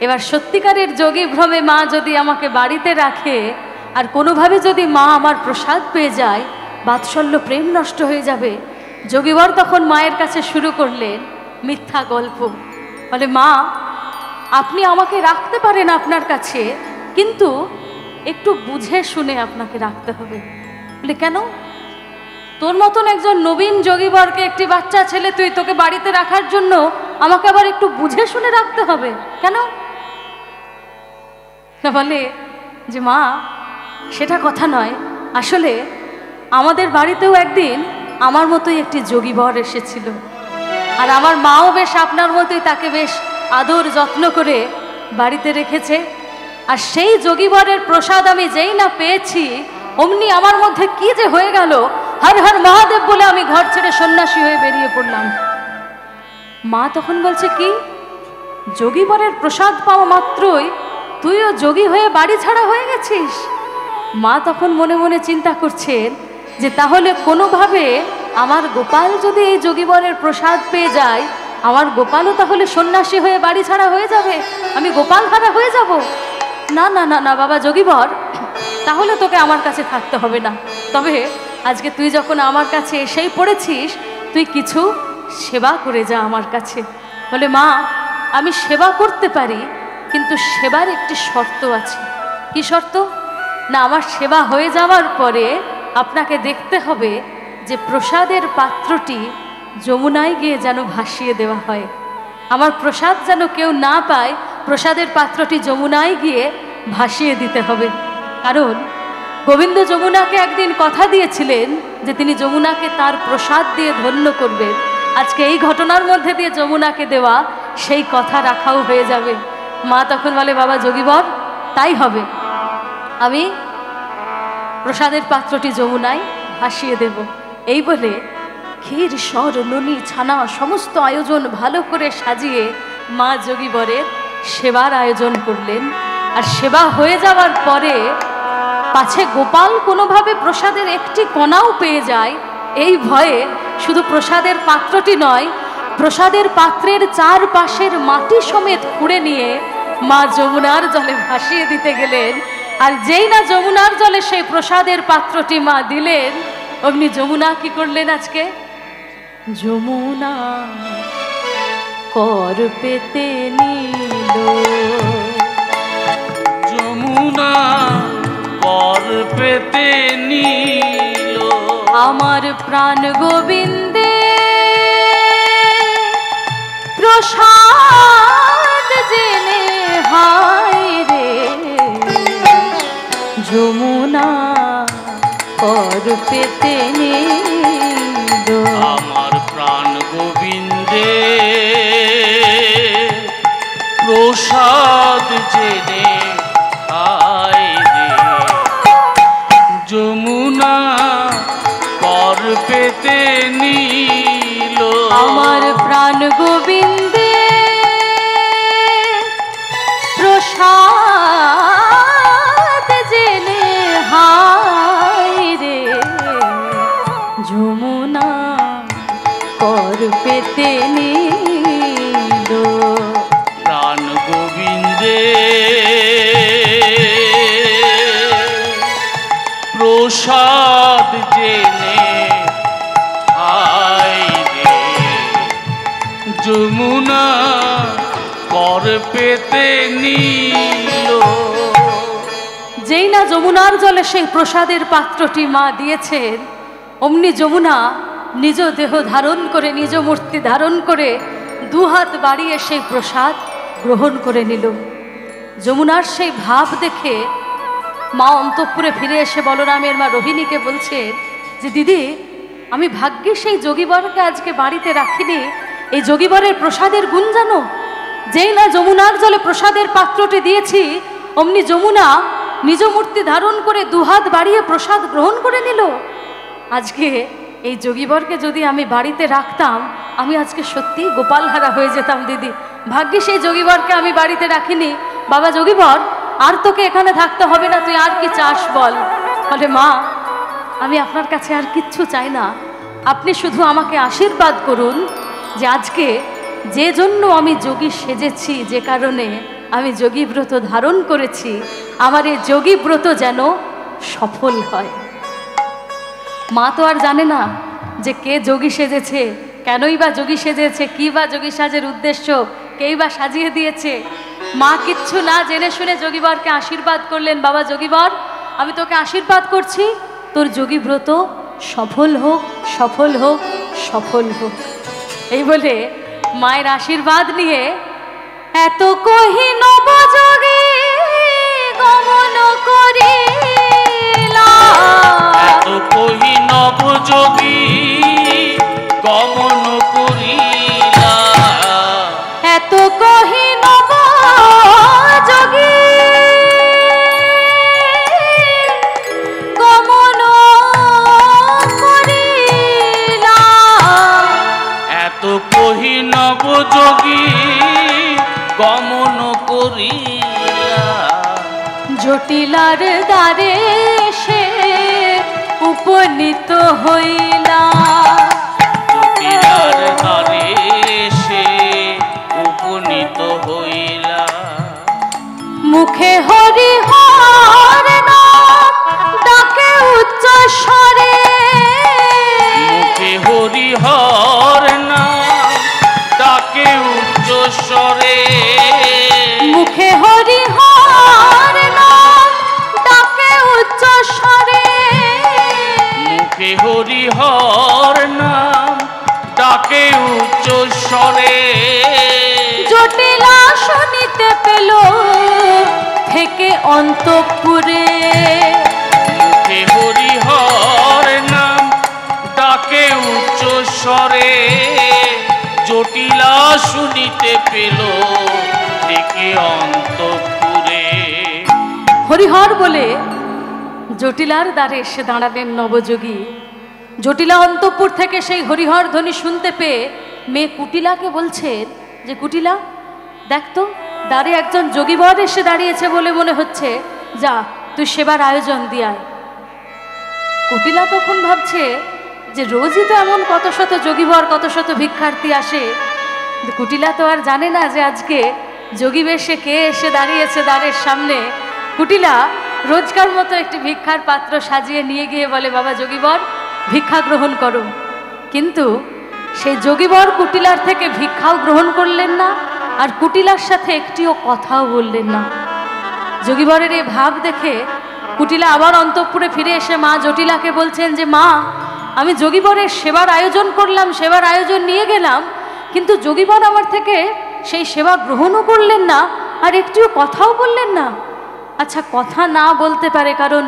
এবার সত্যিকারের যোগী ভ্রমে মা যদি আমাকে বাড়িতে রাখে, আর কোনোভাবে যদি মা আমার প্রসাদ পেয়ে যায়, বাৎসল্য প্রেম নষ্ট হয়ে যাবে। যোগীবর তখন মায়ের কাছে শুরু করলেন মিথ্যা গল্প। বলে, মা আপনি আমাকে রাখতে পারেন আপনার কাছে, কিন্তু একটু বুঝে শুনে আপনাকে রাখতে হবে। বলে, কেন? তোর মতন একজন নবীন যোগীবরকে একটি বাচ্চা ছেলে তুই, তোকে বাড়িতে রাখার জন্য আমাকে আবার একটু বুঝে শুনে রাখতে হবে কেন? বলে যে, মা সেটা কথা নয়, আসলে আমাদের বাড়িতেও একদিন আমার মতোই একটি যোগীবর এসেছিল, আর আমার মাও বেশ আপনার মতোই তাকে বেশ আদর যত্ন করে বাড়িতে রেখেছে। আর সেই যোগীবরের প্রসাদ আমি যেই না পেয়েছি, অমনি আমার মধ্যে কি যে হয়ে গেল, হর হর মহাদেব বলে আমি ঘর ছেড়ে সন্ন্যাসী হয়ে বেরিয়ে পড়লাম। মা তখন বলছে, কি যোগীবরের প্রসাদ পাওয়া মাত্রই তুইও যোগী হয়ে বাড়ি ছাড়া হয়ে গেছিস? মা তখন মনে মনে চিন্তা করছেন যে তাহলে কোনোভাবে আমার গোপাল যদি এই যোগীবরের প্রসাদ পেয়ে যায়, আমার গোপালও তাহলে সন্ন্যাসী হয়ে বাড়ি ছাড়া হয়ে যাবে, আমি গোপাল হারা হয়ে যাব। না না না না বাবা যোগীবর, তাহলে তোকে আমার কাছে থাকতে হবে না। তবে আজকে তুই যখন আমার কাছে এসেই পড়েছিস, তুই কিছু সেবা করে যা আমার কাছে। বলে, মা আমি সেবা করতে পারি, কিন্তু সেবার একটি শর্ত আছে। কি শর্ত? না, আমার সেবা হয়ে যাওয়ার পরে আপনাকে দেখতে হবে যে প্রসাদের পাত্রটি যমুনায় গিয়ে যেন ভাসিয়ে দেওয়া হয়। আমার প্রসাদ যেন কেউ না পায়, প্রসাদের পাত্রটি যমুনায় গিয়ে ভাসিয়ে দিতে হবে। কারণ গোবিন্দ যমুনাকে একদিন কথা দিয়েছিলেন যে তিনি যমুনাকে তার প্রসাদ দিয়ে ধন্য করবেন। আজকে এই ঘটনার মধ্যে দিয়ে যমুনাকে দেওয়া সেই কথা রাখাও হয়ে যাবে। মা তখন বলে, বাবা যোগীবর, তাই হবে, আমি প্রসাদের পাত্রটি যমুনায় ভাসিয়ে দেব। এই বলে ক্ষীর সর ননি ছানা সমস্ত আয়োজন ভালো করে সাজিয়ে মা যোগীবরের সেবার আয়োজন করলেন। আর সেবা হয়ে যাওয়ার পরে পাছে গোপাল কোনোভাবে প্রসাদের একটি কণাও পেয়ে যায়, এই ভয়ে শুধু প্রসাদের পাত্রটি নয়, প্রসাদের পাত্রের চারপাশের মাটি সমেত খুঁড়ে নিয়ে মা যমুনার জলে ভাসিয়ে দিতে গেলেন। আর যেই না যমুনার জলে সেই প্রসাদের পাত্রটি মা দিলেন, অমনি যমুনা কি করলেন? আজকে যমুনা কর পেতে নিল, যমুনা কর পেতে নিল, আমার প্রাণ গোবিন্দে প্রসাদ জেনে হায় রে, যমুনা কর পেতে নিল। আমার প্রাণ গোবিন্দে প্রসাদ জেনে হায় রে, যমুনা কর পেতে নিল। আমার প্রাণ গোবিন্দে প্রসাদ জেনে হায় রে, প্রসাদ জেনে আয় রে যমুনা কর পেতে নিল। যেই না যমুনার জলে সেই প্রসাদের পাত্রটি মা দিয়েছেন, অমনি যমুনা নিজ দেহ ধারণ করে, নিজ মূর্তি ধারণ করে দুহাত বাড়িয়ে সেই প্রসাদ গ্রহণ করে নিল। যমুনার সেই ভাব দেখে মা অন্তঃপুরে ফিরে এসে বলরামের মা রোহিণীকে বলছে যে দিদি, আমি ভাগ্যে সেই যোগীবরকে আজকে বাড়িতে রাখিনি, এই যোগীবরের প্রসাদের গুণ জানো? যেই না যমুনার জলে প্রসাদের পাত্রটি দিয়েছি, অমনি যমুনা নিজ মূর্তি ধারণ করে দুহাত বাড়িয়ে প্রসাদ গ্রহণ করে নিল। আজকে এই যোগীবরকে যদি আমি বাড়িতে রাখতাম, আমি আজকে সত্যি গোপালহারা হয়ে যেতাম দিদি। ভাগ্যে সেই যোগীবরকে আমি বাড়িতে রাখিনি। বাবা যোগীবর, আর তোকে এখানে থাকতে হবে না, তুই আর কি চাস বল? বলে মা, আমি আপনার কাছে আর কিচ্ছু চাই না, আপনি শুধু আমাকে আশীর্বাদ করুন যে আজকে যে জন্য আমি যোগী সেজেছি, যে কারণে আমি যোগী ব্রত ধারণ করেছি, আমার এই যোগী ব্রত যেন সফল হয়। মা তো আর জানে না যে কে যোগী সেজেছে, কেনই বা যোগী সেজেছে, কী বা যোগী সাজের উদ্দেশ্য, কেই বা সাজিয়ে দিয়েছে। মা কিচ্ছু না জেনে শুনে যোগীবরকে আশীর্বাদ করলেন, বাবা যোগীবর, আমি তোকে আশীর্বাদ করছি, তোর যোগী ব্রত সফল হোক, সফল হোক, সফল হোক। এই বলে মায়ের আশীর্বাদ নিয়ে এত কহি নবযোগী গমন করিলা, এত কহি নবযোগী গমন করিলা, এত কহি নবযোগী গমন করিলা, এত কহি নবযোগী গমন করিলা, জটিলার দ্বারে সে উপনীত হইলা, জটিলার দ্বারে সে উপনীত হইলা, মুখে হরি হর নাম ডাকে উচ্চ স্বরে, মুখে হরি হর নাম ডাকে উচ্চ স্বরে, মুখে হরি হর নাম ডাকে উচ্চ স্বরে, মুখে হরি হর নাম ডাকে উচ্চ স্বরে, জটিলা শুনিতে পেল থেকে অন্তঃপুরে, মুখে হরি হর নাম ডাকে উচ্চ স্বরে, জটিলা শুনিতে পেল থেকে অন্তঃপুরে। হরিহর বলে জটিলার দ্বারে এসে দাঁড়ালেন নবযোগী। জটিলা অন্তঃপুর থেকে সেই হরিহর ধ্বনি শুনতে পেয়ে মেয়ে কুটিলাকে বলছেন যে কুটিলা, দেখ তো দ্বারে একজন যোগীবর এসে দাঁড়িয়েছে বলে মনে হচ্ছে, যা তুই সেবার আয়োজন দিয়ায়। কুটিলা তখন ভাবছে যে রোজই তো এমন কত শত যোগীবর, কত শত ভিক্ষার্থী আসে, কুটিলা তো আর জানে না যে আজকে যোগী বেশে কে এসে দাঁড়িয়েছে দ্বারের সামনে। কুটিলা রোজকার মতো একটি ভিক্ষার পাত্র সাজিয়ে নিয়ে গিয়ে বলে, বাবা যোগীবর, ভিক্ষা গ্রহণ করো। কিন্তু সেই যোগীবর কুটিলার থেকে ভিক্ষাও গ্রহণ করলেন না, আর কুটিলার সাথে একটিও কথাও বললেন না। যোগীবরের এই ভাব দেখে কুটিলা আবার অন্তঃপুরে ফিরে এসে মা জটিলাকে বলছেন যে মা, আমি যোগীবরের সেবার আয়োজন করলাম, সেবার আয়োজন নিয়ে গেলাম, কিন্তু যোগীবর আমার থেকে সেই সেবা গ্রহণও করলেন না, আর একটিও কথাও বললেন না। আচ্ছা, কথা না বলতে পারে, কারণ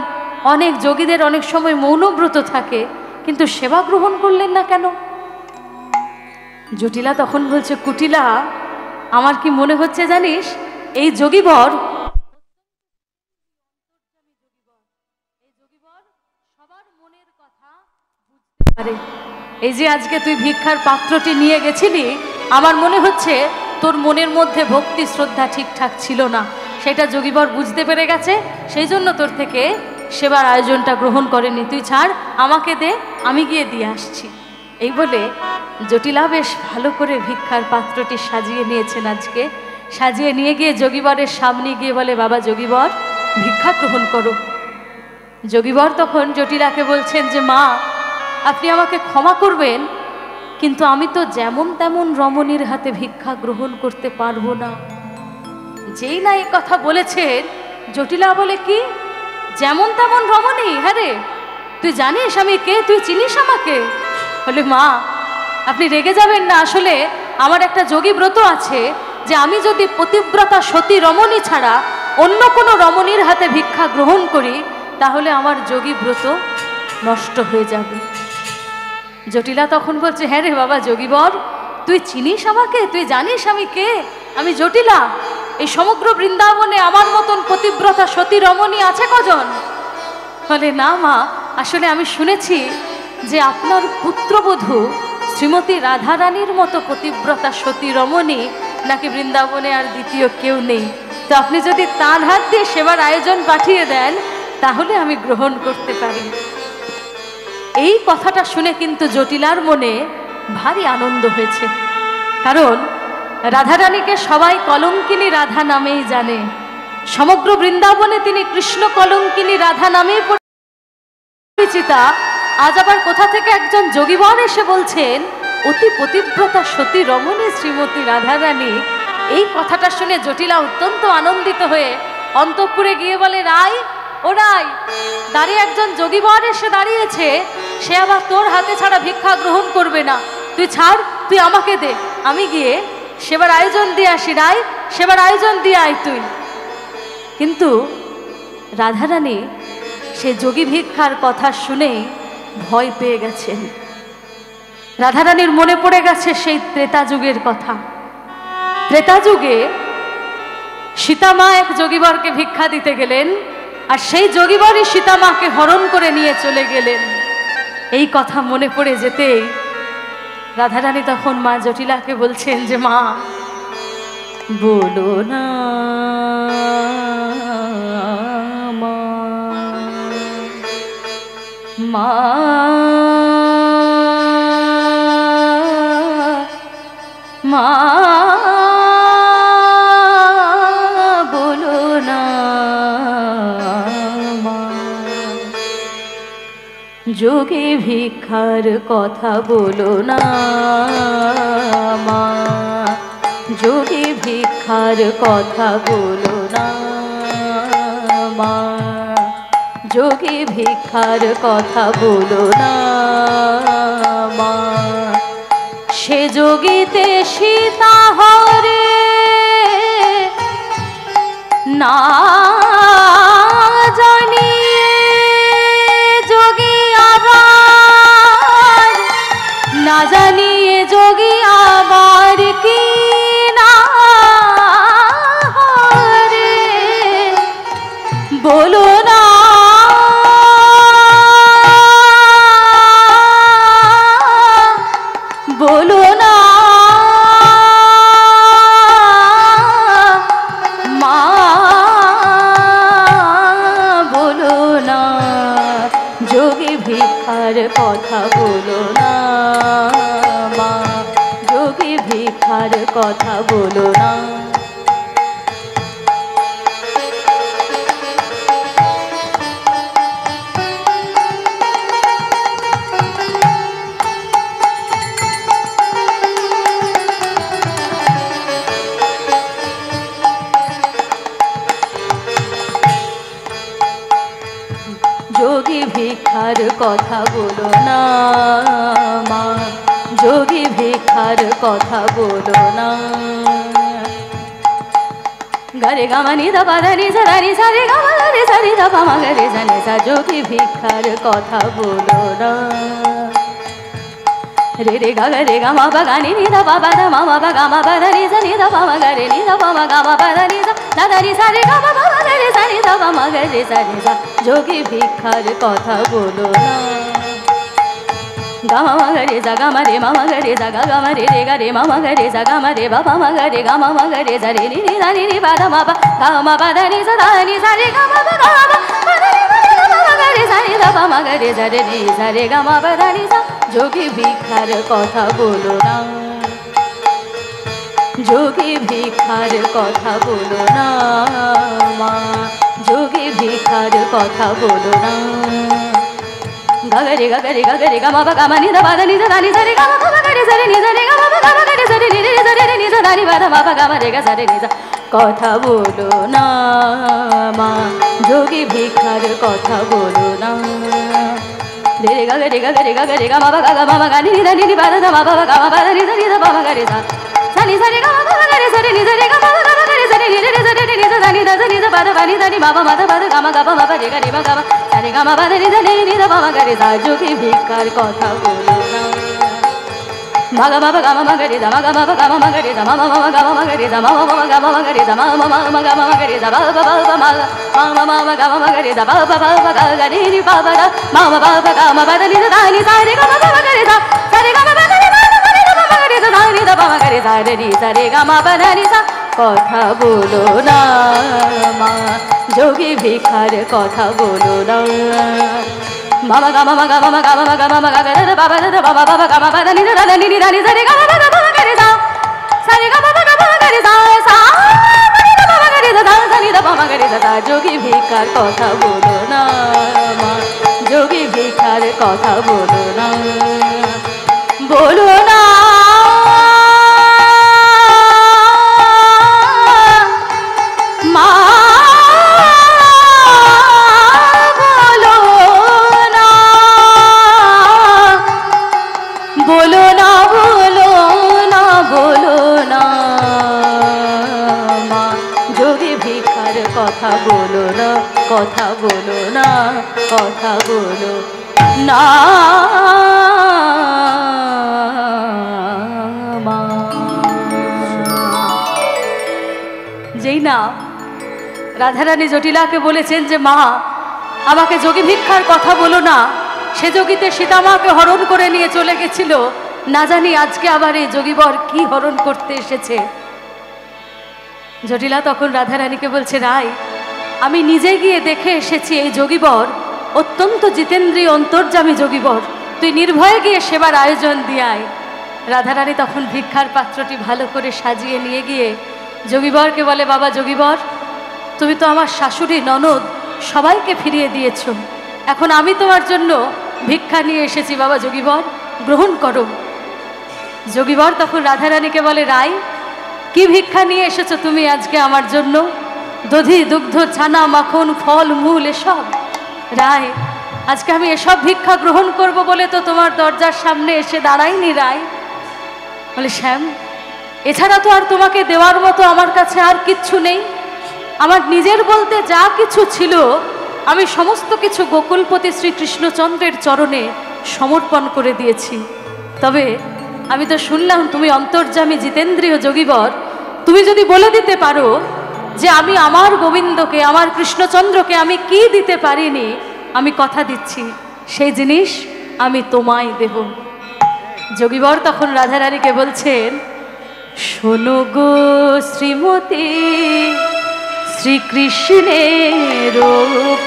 অনেক যোগীদের অনেক সময় মৌনব্রত থাকে, কিন্তু সেবা গ্রহণ করলেন না কেন? জটিলা তখন বলছে, কুটিলা, আমার কি মনে হচ্ছে জানিস, এই যোগীবর সবার মনের কথা বুঝতে পারে। এই যে আজকে তুই ভিক্ষার পাত্রটি নিয়ে গেছিলি, আমার মনে হচ্ছে তোর মনের মধ্যে ভক্তি শ্রদ্ধা ঠিকঠাক ছিল না, সেটা যোগীবর বুঝতে পেরে গেছে, সেই জন্য তোর থেকে সেবার আয়োজনটা গ্রহণ করেনি। তুই ছাড়, আমাকে দে, আমি গিয়ে দিয়ে আসছি। এই বলে জটিলা বেশ ভালো করে ভিক্ষার পাত্রটি সাজিয়ে নিয়েছেন। আজকে সাজিয়ে নিয়ে গিয়ে যোগীবরের সামনে গিয়ে বলে, বাবা যোগীবর, ভিক্ষা গ্রহণ করো। যোগীবর তখন জটিলাকে বলছেন যে মা, আপনি আমাকে ক্ষমা করবেন, কিন্তু আমি তো যেমন তেমন রমণীর হাতে ভিক্ষা গ্রহণ করতে পারবো না। যেই না এই কথা বলেছেন, জটিলা বলে কি যেমন তেমন রমণী? হ্যাঁ রে, তুই জানিস আমি কে? তুই চিনিস আমাকে? বলে মা, আপনি রেগে যাবেন না, আসলে আমার একটা যোগী ব্রত আছে যে আমি যদি পতিব্রতা সতী রমণী ছাড়া অন্য কোনো রমণীর হাতে ভিক্ষা গ্রহণ করি তাহলে আমার যোগী ব্রত নষ্ট হয়ে যাবে। জটিলা তখন বলছে, হ্যাঁ রে বাবা যোগীবর, তুই চিনিস আমাকে? তুই জানিস আমি কে? আমি জটিলা। এই সমগ্র বৃন্দাবনে আমার মতন পতিব্রতা সতী রমণী আছে কজন? বলে না মা, আসলে আমি শুনেছি যে আপনার পুত্রবধূ শ্রীমতী রাধারানীর মতো পতিব্রতা সতী রমণী নাকি বৃন্দাবনে আর দ্বিতীয় কেউ নেই। তো আপনি যদি তাঁর হাত দিয়ে সেবার আয়োজন পাঠিয়ে দেন তাহলে আমি গ্রহণ করতে পারি। এই কথাটা শুনে কিন্তু জটিলার মনে ভারী আনন্দ হয়েছে, কারণ রাধারানীকে সবাই কলঙ্কিনী রাধা নামেই জানে। সমগ্র বৃন্দাবনে তিনি কৃষ্ণ কলঙ্কিনী রাধা নামেই পরিচিতা। আজ আবার কোথা থেকে একজন যোগীবর এসে বলছেন অতি পতিব্রতা সতী রমণী শ্রীমতী রাধারানী। এই কথাটা শুনে জটিলা অত্যন্ত আনন্দিত হয়ে অন্তঃপুরে গিয়ে বলে, রাই ও রাই, দাঁড়িয়ে একজন যোগীবর এসে দাঁড়িয়েছে, সে আবার তোর হাতে ছাড়া ভিক্ষা গ্রহণ করবে না। তুই ছাড়, তুই আমাকে দে, আমি গিয়ে সেবার আয়োজন দিয়ে আসি। রাই, সেবার আয়োজন দিয়ে আয় তুই। কিন্তু রাধারানী সে যোগী ভিক্ষার কথা শুনেই ভয় পেয়ে গেছেন। রাধারানীর মনে পড়ে গেছে সেই ত্রেতা যুগের কথা। ত্রেতা যুগে সীতামা এক যোগীবরকে ভিক্ষা দিতে গেলেন, আর সেই যোগীবরই সীতামাকে হরণ করে নিয়ে চলে গেলেন। এই কথা মনে পড়ে যেতেই রাধারানী তখন মা জটিলাকে বলছেন যে মা, বলো না মা, মা মা বলো না মা, যোগী ভিক্ষার কথা বলো না মা, যোগী ভিক্ষার কথা বলো না মা, যোগী ভিক্ষার কথা বলো না মা। সে যোগীতে সীতা হরে না জানিয়ে যোগী আবার, না জানিয়ে যোগী আবার কি না হরে, বলো না বলো না মা, বলো না যোগী ভিক্ষার কথা বলো না মা, যোগী ভিক্ষার কথা বলো না। যোগী ভিক্ষার কথা বলো না মা, যোগী ভিক্ষার কথা বলো না। গরে গামানি দা নি সারি সারি গামা গরে সারি দা পামা গরে জানে সা, যোগী ভিক্ষার কথা বলো না। রে রে গা রে গামা বা গানি নি দা বাবা দা মামা বা গামা বা দা নি জানি দা পামা গরে নি দা পামা গামা বা দা নি দা দা নি সারি গামা বা গরে সারি দা পামা গরে সারি দা, যোগী ভিক্ষার কথা বলো না। গামা মা গরে জা গামা রে মামা গরে জা গা গামা রে রে গা রে মামা গরে জা গামা রে বাবা মা গরে গামা মা গরে জা রে নি নি দা নি নি বা দা মা বা গামা বা দা নি সা দা নি সারি গামা বা গামা বা দা নি মা গরে সারি দা পামা গরে জা রে নি সা রে গামা বা দা নি সা, যোগী ভিক্ষার কথা বলো না, যোগী ভিক্ষার কথা বলো না মা, যোগী ভিখার কথা বলো না। গাগারে গাগারে গাগারে গামা বা গামা নিদা বাদা নিদা দানি জারে গামা গামা গারে জারে নিদা রে গামা বা গামা গারে জারে নিদা রে জারে রে নিদা দানি বাদা মা বা গামা রে গা জারে নিদা। কথা বলো না মা, যোগী ভিখার কথা বলো না। রে গা রে গা রে গা রে গা মা বা গা মা গা নি নিদা নি বাদা দা মা বা গা মা বাদা নিদা নিদা বাবা গারে দা জানি জারে গামা গামা গারে জারে নিদা রে গামা গামা গারে জারে নিদা রে জারে রে নিদা দানি দা নিদা বাদা বানি দানি বাবা মাদা বাদা গামা গাবা মা বা রে গা রে মা গামা জারে গামা বাদা নিদা রে নিদা বাবা গারে দা। যোগী ভিখার কথা বলো না। মাগা বাবা গামা মাগারে দা মাগা বাবা গামা মাগারে দা মামা মামা গামা মাগারে দা মামা মামা গামা মাগারে দা মামা মামা গামা মাগারে দা বাবা বাবা মামা মামা গামা মাগারে দা বাবা বাবা গা রে রে বাবা দা মামা বাবা গামা বাদা নি দা নি সা রে গামা বাবা গারে দা সা রে গামা বাদা নি বাবা গারে দা নি দা বাবা গারে দা রে নি সা রে গামা বাদা নি সা। কথা বলো না মা, যোগী ভিখার কথা বলো না। মামা গামা মা গামা মা গামা মা গামা মা গা রে বাবা রে বাবা বাবা গামা বাদা নি দা নি নি দা নি সা রে গামা বাবা গামা গারে দা সা রে গামা বাবা গামা গারে দা সা নি দা বাবা গারে দা সা নি দা বাবা গারে দা। যোগী ভিখার কথা বলো না মা, যোগী ভিখার কথা বলো না, বলো না মা, বলো না, বলো না, বলো না, বলো না মা, যোগী ভিখার কথা বলো না, কথা বলো না, কথা বলো না মা। যেই না রাধারানী জটিলাকে বলেছেন যে মা আমাকে যোগী ভিক্ষার কথা বলো না, সে যোগীতে সীতামাকে হরণ করে নিয়ে চলে গেছিল, না জানি আজকে আবার এই যোগীবর কি হরণ করতে এসেছে। জটিলা তখন রাধারানীকে বলছে রাই আমি নিজে গিয়ে দেখে এসেছি এই যোগীবর অত্যন্ত জিতেন্দ্রীয় অন্তর্যামী যোগীবর, তুই নির্ভয়ে গিয়ে সেবার আয়োজন দিয়ে আয়। রাধারানী তখন ভিক্ষার পাত্রটি ভালো করে সাজিয়ে নিয়ে গিয়ে যোগীবরকে বলে বাবা যোগীবর তুমি তো আমার শাশুড়ি ননদ সবাইকে ফিরিয়ে দিয়েছ, এখন আমি তোমার জন্য ভিক্ষা নিয়ে এসেছি বাবা যোগীবর গ্রহণ করো। যোগীবর তখন রাধারানীকে বলে রাই কি ভিক্ষা নিয়ে এসেছো তুমি আজকে আমার জন্য? দধি দুগ্ধ ছানা মাখন ফল মূল এসব। রায় আজকে আমি এসব ভিক্ষা গ্রহণ করব বলে তো তোমার দরজার সামনে এসে দাঁড়াইনি রায়। বলে শ্যাম এছাড়া তো আর তোমাকে দেওয়ার মতো আমার কাছে আর কিচ্ছু নেই, আমার নিজের বলতে যা কিছু ছিল আমি সমস্ত কিছু গোকুলপতি শ্রীকৃষ্ণচন্দ্রের চরণে সমর্পণ করে দিয়েছি। তবে আমি তো শুনলাম তুমি অন্তর্যামী জিতেন্দ্রীয় যোগীবর, তুমি যদি বলে দিতে পারো যে আমি আমার গোবিন্দকে আমার কৃষ্ণচন্দ্রকে আমি কি দিতে পারিনি, আমি কথা দিচ্ছি সেই জিনিস আমি তোমায় দেব। যোগীবর তখন রাধারানীকে বলছেন শোনো গো শ্রীমতী শ্রীকৃষ্ণের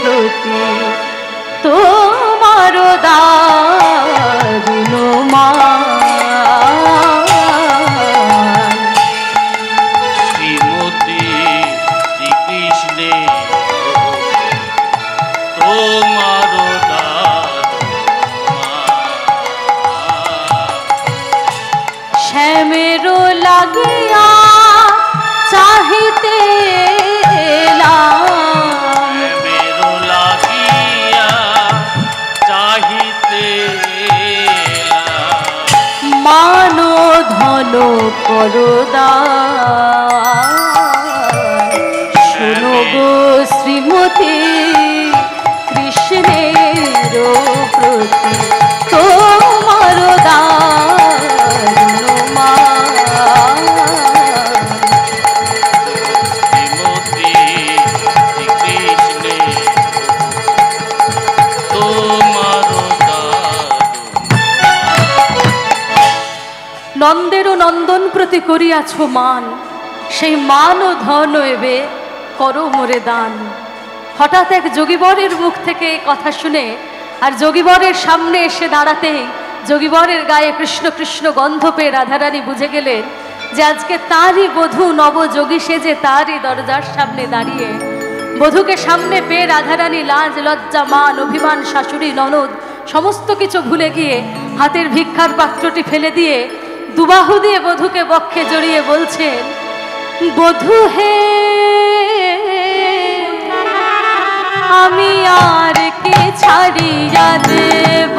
প্রতি তোমার দারুণ মান, শ্রীমতী শ্রীকৃষ্ণের তোমার শ্যামের লাগিয়া চাহিতে মেরো লাগিয়া চাহিতে মান ধন করদান, শোনো গো শ্রীমতী কৃষ্ণের প্রতি তোমার দারুণ মান, শ্রীমতী শ্রীকৃষ্ণের তোমার নন্দেরও নন্দন প্রতি করিয়াছ মান, সেই মান ও ধন এবে করো মোরে দান। হঠাৎ এক যোগীবরের মুখ থেকে কথা শুনে আর যোগীবরের সামনে এসে দাঁড়াতেই যোগীবরের গায়ে কৃষ্ণ কৃষ্ণ গন্ধ পেয়ে রাধারানী বুঝে গেলেন যে আজকে তারই বধূ নবযোগী সেজে তারই দরজার সামনে দাঁড়িয়ে বধূকে সামনে পেয়ে রাধারানী লাজ লজ্জা মান অভিমান শাশুড়ি ননদ সমস্ত কিছু ভুলে গিয়ে হাতের ভিক্ষার পাত্রটি ফেলে দিয়ে দুবাহু দিয়ে বধূকে বক্ষে জড়িয়ে বলছেন, বধূ হে আমি আর কি ছাড়িয়া দেব,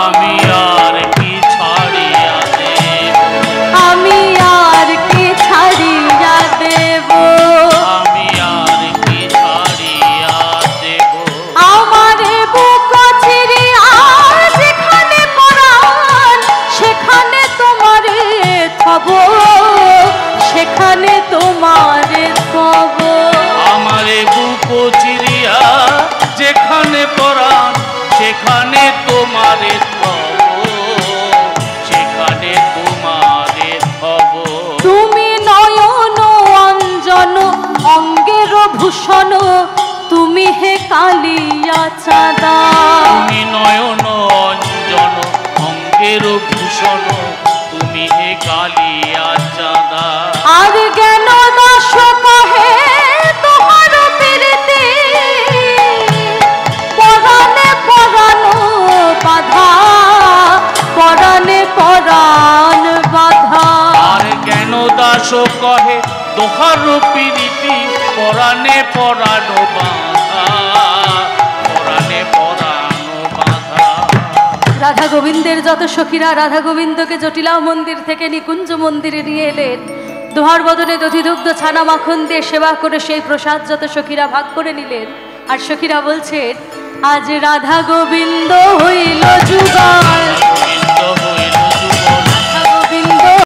আমি আর কি ছাড়িয়া দেব, আমি আর কি ছাড়িয়া দেব, আমি আর কি ছাড়িয়া দেব। আমার বুক চিরিয়া যেখানে পরাণ সেখানে তোমারে থব, সেখানে তোমারে থব। আমারে বুক চিরিয়া যেখানে পরাণ সেখানে তোমারে থব, সেখানে তোমারে থব। তুমি নয়ন অঞ্জন অঙ্গের ভূষণ, তুমি হে কালিয়া চাঁদা, তুমি নয়ন অঞ্জন অঙ্গের ভূষণ, তুমি হে কালিয়া চাঁদা। আর জ্ঞান দাস কহে তোমার পীড়িতে, পরাণে পরানো বাধা, পরাণে পরাণ বাধা। আর জ্ঞান দাস কহে দোহার পীড়িতি, পরাণে পরানো বাধা, পরাণে পরানো বাধা। রাধা গোবিন্দের যত সখীরা রাধা গোবিন্দকে জটিলা মন্দির থেকে নিকুঞ্জ মন্দিরে নিয়ে এলেন, দোহার বদনে দধিদুগ্ধ ছানা মাখন দিয়ে সেবা করে সেই প্রসাদ যত সখীরা ভাগ করে নিলেন। আর সখীরা বলছেন, আজ রাধা গোবিন্দ হইল যুগল,